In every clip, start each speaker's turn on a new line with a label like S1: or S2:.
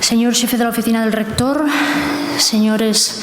S1: Señor jefe de la oficina del rector, señores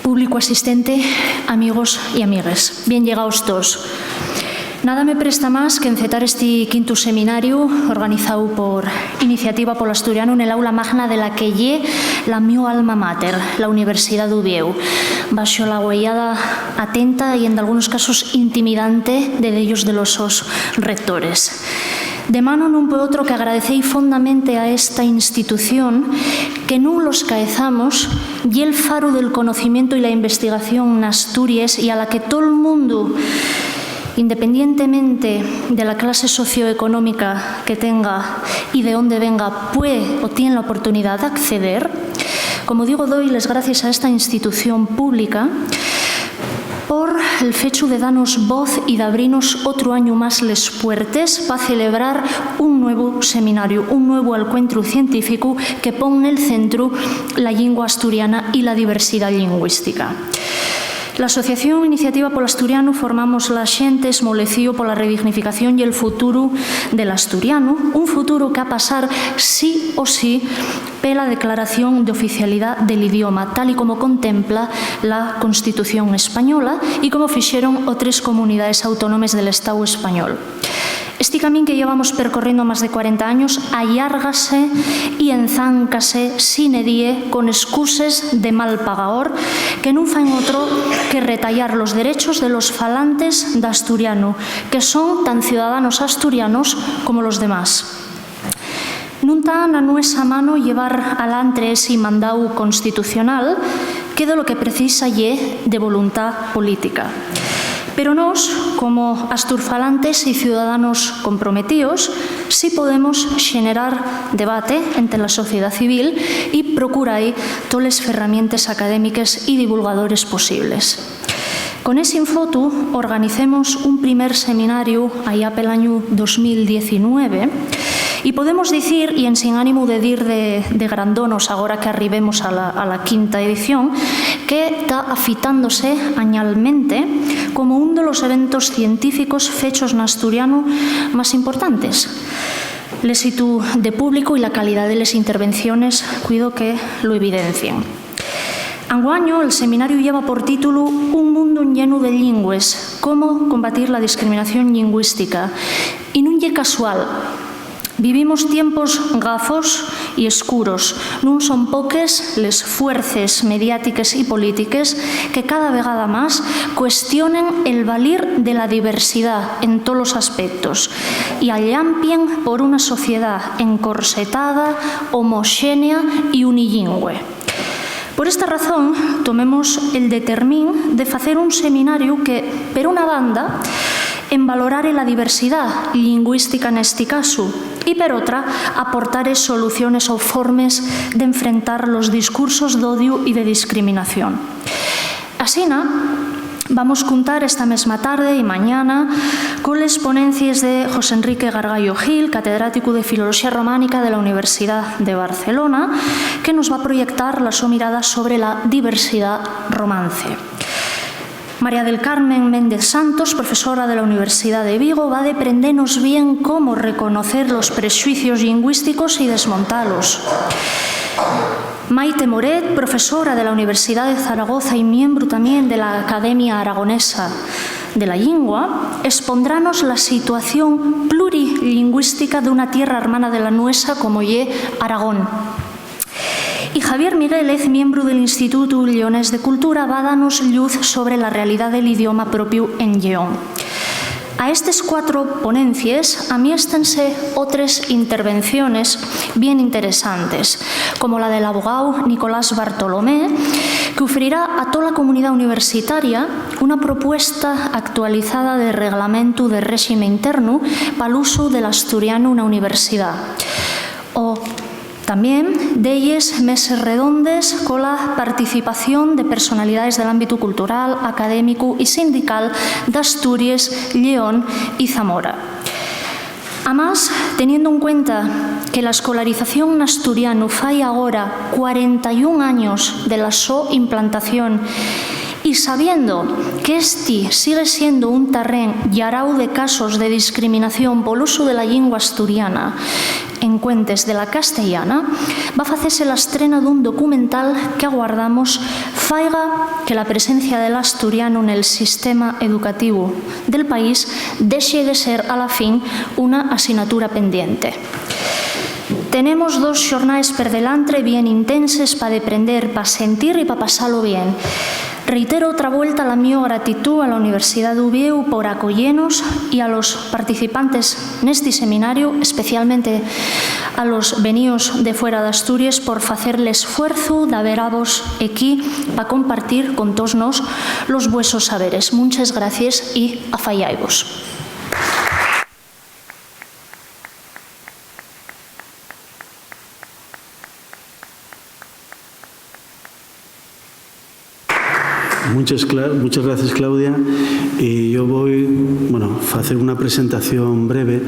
S1: público asistente, amigos y amigues, bien llegados todos. Nada me presta más que encetar este quinto seminario organizado por Iniciativa Polo Asturiano en el aula magna de la que lle la mi alma mater, la Universidad d'Ubieu, bajo la huellada atenta y en algunos casos intimidante de ellos de los rectores. De mano non puedo otro que agradecei fondamente a esta institución que non los caezamos y el faro del conocimiento y la investigación en Asturias y a la que todo el mundo, independientemente de la clase socioeconómica que tenga y de dónde venga, puede o tiene la oportunidad de acceder. Como digo, doy las gracias a esta institución pública por el fecho de darnos voz y de abrirnos otro año más les puertes para celebrar un nuevo seminario, un nuevo encuentro científico que pone en el centro la lengua asturiana y la diversidad lingüística. La Asociación Iniciativa Polo Asturiano formamos la xente esmolecío pola redignificación y el futuro del asturiano, un futuro que a pasar sí o sí pela declaración de oficialidad del idioma, tal y como contempla la Constitución española y como fixeron otras comunidades autónomas del Estado español. Este camino que llevamos percorriendo más de 40 años allárgase y enzáncase sine die con excuses de mal pagador que non fan otro que retallar los derechos de los falantes de asturiano, que son tan ciudadanos asturianos como los demás. Non está na nuestra mano llevar alantre ese mandau constitucional que de lo que precisa lle de voluntad política. Pero nos, como asturfalantes y ciudadanos comprometidos, sí podemos generar debate entre la sociedad civil y procurar todas las herramientas académicas y divulgadores posibles. Con ese infotu organicemos un primer seminario allá pel año 2019 y podemos decir, y en sin ánimo de dir de grandonos ahora que arribemos a la quinta edición, que está afitándose anualmente como uno de los eventos científicos fechos en asturiano más importantes. El éxito de público y la calidad de las intervenciones, cuido que lo evidencien. Anguaño, el seminario lleva por título Un mundo lleno de lingües, cómo combatir la discriminación lingüística. Y non lle casual. Vivimos tiempos gafos y escuros. Non son poques les fuerzas mediáticas y políticas que cada vegada más cuestionen el valir de la diversidad en todos los aspectos y allampien por una sociedad encorsetada, homogénea y unilingüe. Por esta razón, tomemos el determín de hacer un seminario que, por una banda, en valorar la diversidad lingüística en este caso y, por otra, aportar soluciones o formas de enfrentar los discursos de odio y de discriminación. Asina, vamos a contar esta misma tarde y mañana con las ponencias de José Enrique Gargallo Gil, catedrático de Filología Románica de la Universidad de Barcelona, que nos va a proyectar la su mirada sobre la diversidad romance. María del Carmen Méndez Santos, profesora de la Universidad de Vigo, va a aprendernos bien cómo reconocer los prejuicios lingüísticos y desmontarlos. Maite Moret, profesora de la Universidad de Zaragoza y miembro también de la Academia Aragonesa de la Lengua, expondrános la situación plurilingüística de una tierra hermana de la nuestra como ye Aragón. Y Javier Migueles, miembro del Instituto Lleonés de Cultura, va a darnos luz sobre la realidad del idioma propio en Lleón. A estas 4 ponencias amiéstense otras intervenciones bien interesantes, como la del abogado Nicolás Bartolomé, que ofrecerá a toda la comunidad universitaria una propuesta actualizada de reglamento de régimen interno para el uso del asturiano en una universidad. O también de ellas mesas redondas con la participación de personalidades del ámbito cultural, académico y sindical de Asturias, León y Zamora. Además, teniendo en cuenta que la escolarización en asturiano fai ahora 41 años de la implantación Y sabiendo que este sigue siendo un terreno llarau de casos de discriminación polo uso de la lingua asturiana en cuentes de la castellana, va a facerse la estrena dun documental que aguardamos faiga que la presencia del asturiano en el sistema educativo del país dexe de ser a la fin una asignatura pendiente. Tenemos 2 xornais per delante bien intenses para deprender, para sentir y para pasarlo bien. Reitero otra vuelta la mi gratitud a la Universidad de Uvieu por acollernos y a los participantes en este seminario, especialmente a los venidos de fuera de Asturias, por hacer el esfuerzo de haber a vos aquí para compartir con todos nos los vuesos saberes. Muchas gracias y afaiaivos.
S2: Muchas gracias, Claudia. Y yo voy a hacer una presentación breve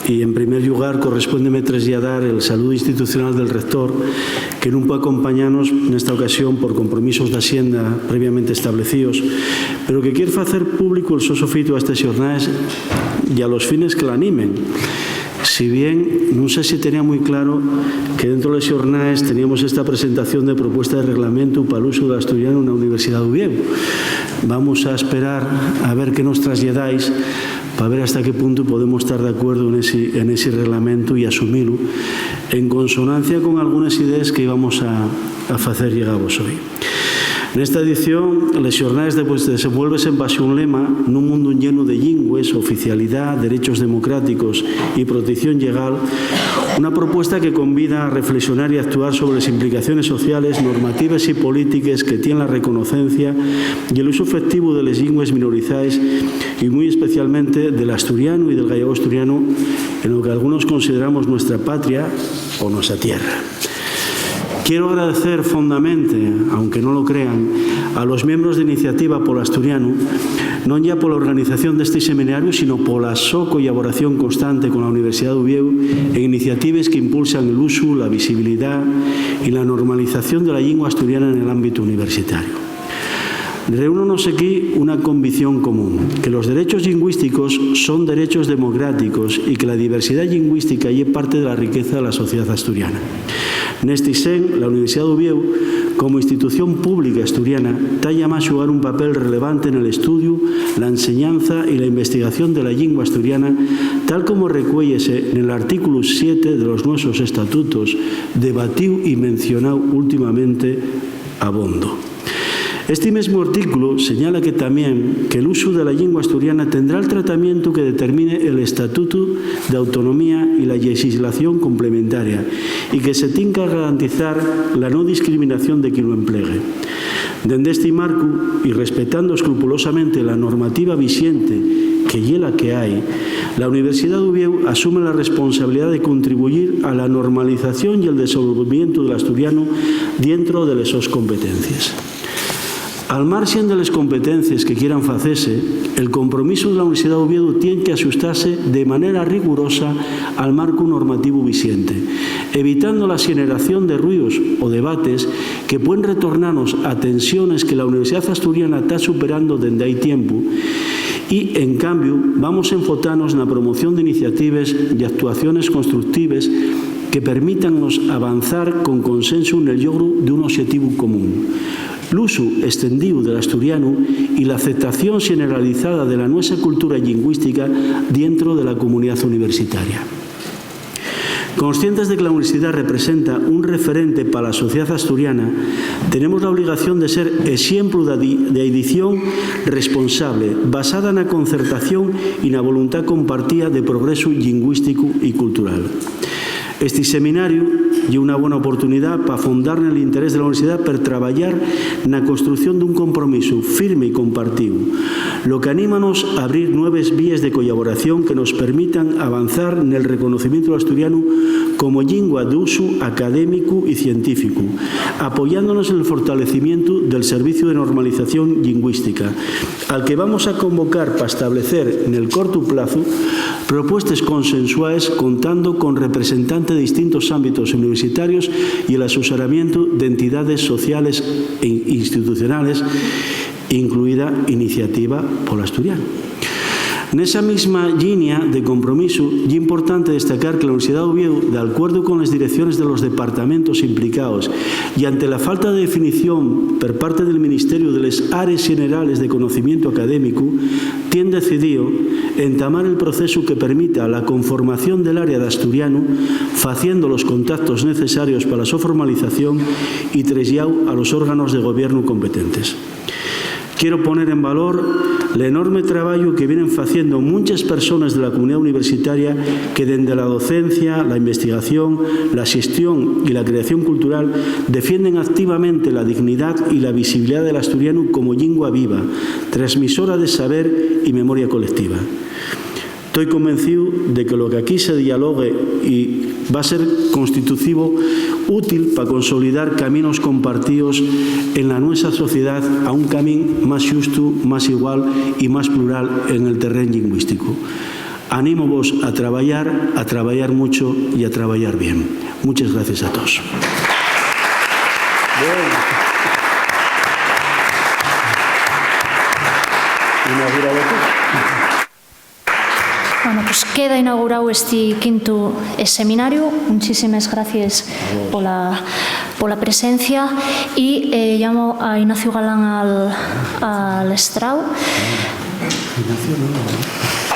S2: y, en primer lugar, correspóndeme trasladar el saludo institucional del rector, que no puede acompañarnos en esta ocasión por compromisos de Hacienda previamente establecidos, pero que quiere hacer público el sosofito a estas jornadas y a los fines que la animen. Si bien, no sé si tenía muy claro que dentro de las jornadas teníamos esta presentación de propuesta de reglamento para el uso del asturiano en la Universidad de Uvieu. Vamos a esperar a ver qué nos trasladáis para ver hasta qué punto podemos estar de acuerdo en ese reglamento y asumirlo en consonancia con algunas ideas que íbamos a hacer llegados hoy. En esta edición, las jornadas desenvuelven en base a un lema nun mundo lleno de lingües, oficialidad, derechos democráticos y protección legal, una propuesta que convida a reflexionar y actuar sobre las implicaciones sociales, normativas y políticas que tiene la reconocencia y el uso efectivo de las lingües minorizadas y muy especialmente del asturiano y del gallego asturiano en lo que algunos consideramos nuestra patria o nuestra tierra. Quiero agradecer fondamente, aunque no lo crean, a los miembros de Iniciativa Polo Asturiano, no ya por la organización de este seminario, sino por la colaboración constante con la Universidad de Uvieu en iniciativas que impulsan el uso, la visibilidad y la normalización de la lengua asturiana en el ámbito universitario. Reúnonos aquí una convicción común, que los derechos lingüísticos son derechos democráticos y que la diversidad lingüística es parte de la riqueza de la sociedad asturiana. Neste sen, la Universidad de Uvieu, como institución pública asturiana, está llamada a jugar un papel relevante en el estudio, la enseñanza y la investigación de la lengua asturiana, tal como recuéllese en el artículo 7 de los nuestros estatutos, debatido y mencionado últimamente abondo. Este mismo artículo señala que también que el uso de la lengua asturiana tendrá el tratamiento que determine el Estatuto de Autonomía y la legislación complementaria y que se tenga que garantizar la no discriminación de quien lo emplegue. Dende este marco y respetando escrupulosamente la normativa vigente que es la que hay, la Universidad de Uvieu asume la responsabilidad de contribuir a la normalización y el desenvolvimiento del asturiano dentro de las sus competencias. Al margen de las competencias que quieran hacerse, el compromiso de la Universidad de Oviedo tiene que ajustarse de manera rigurosa al marco normativo vigente, evitando la generación de ruidos o debates que pueden retornarnos a tensiones que la Universidad Asturiana está superando desde hay tiempo y, en cambio, vamos a enfocarnos en la promoción de iniciativas y actuaciones constructivas que permítannos avanzar con consenso en el logro de un objetivo común. El uso extendido del asturiano y la aceptación generalizada de la nuestra cultura lingüística dentro de la comunidad universitaria. Conscientes de que la universidad representa un referente para la sociedad asturiana, tenemos la obligación de ser ejemplo de edición responsable, basada en la concertación y en la voluntad compartida de progreso lingüístico y cultural. Este seminario es una buena oportunidad para fundar en el interés de la universidad para trabajar en la construcción de un compromiso firme y compartido, lo que anímanos a abrir nuevas vías de colaboración que nos permitan avanzar en el reconocimiento del asturiano como lengua de uso académico y científico, apoyándonos en el fortalecimiento del servicio de normalización lingüística, al que vamos a convocar para establecer en el corto plazo propuestas consensuales contando con representantes de distintos ámbitos universitarios y el asesoramiento de entidades sociales e institucionales incluída Iniciativa Polo Asturiano. Nesa mesma línea de compromiso, é importante destacar que la Universidad de Oviedo, de acuerdo con las direcciones de los departamentos implicados y ante la falta de definición por parte del Ministerio de las áreas generales de conocimiento académico, tiene decidido entamar el proceso que permita la conformación del área de asturiano, faciendo los contactos necesarios para su formalización y traslado a los órganos de gobierno competentes. Quiero poner en valor el enorme trabajo que vienen haciendo muchas personas de la comunidad universitaria que desde la docencia, la investigación, la gestión y la creación cultural defienden activamente la dignidad y la visibilidad del asturiano como lengua viva, transmisora de saber y memoria colectiva. Estoy convencido de que lo que aquí se dialogue y va a ser constitutivo, útil para consolidar caminos compartidos en la nuestra sociedad a un camino más justo, más igual y más plural en el terreno lingüístico. Anímovos a trabajar mucho y a trabajar bien. Muchas gracias a todos.
S1: Bueno, pues queda inaugurado este quinto seminario. Muchísimas gracias por la presencia y llamo a Ignacio Galán al estrado. Ignacio, no.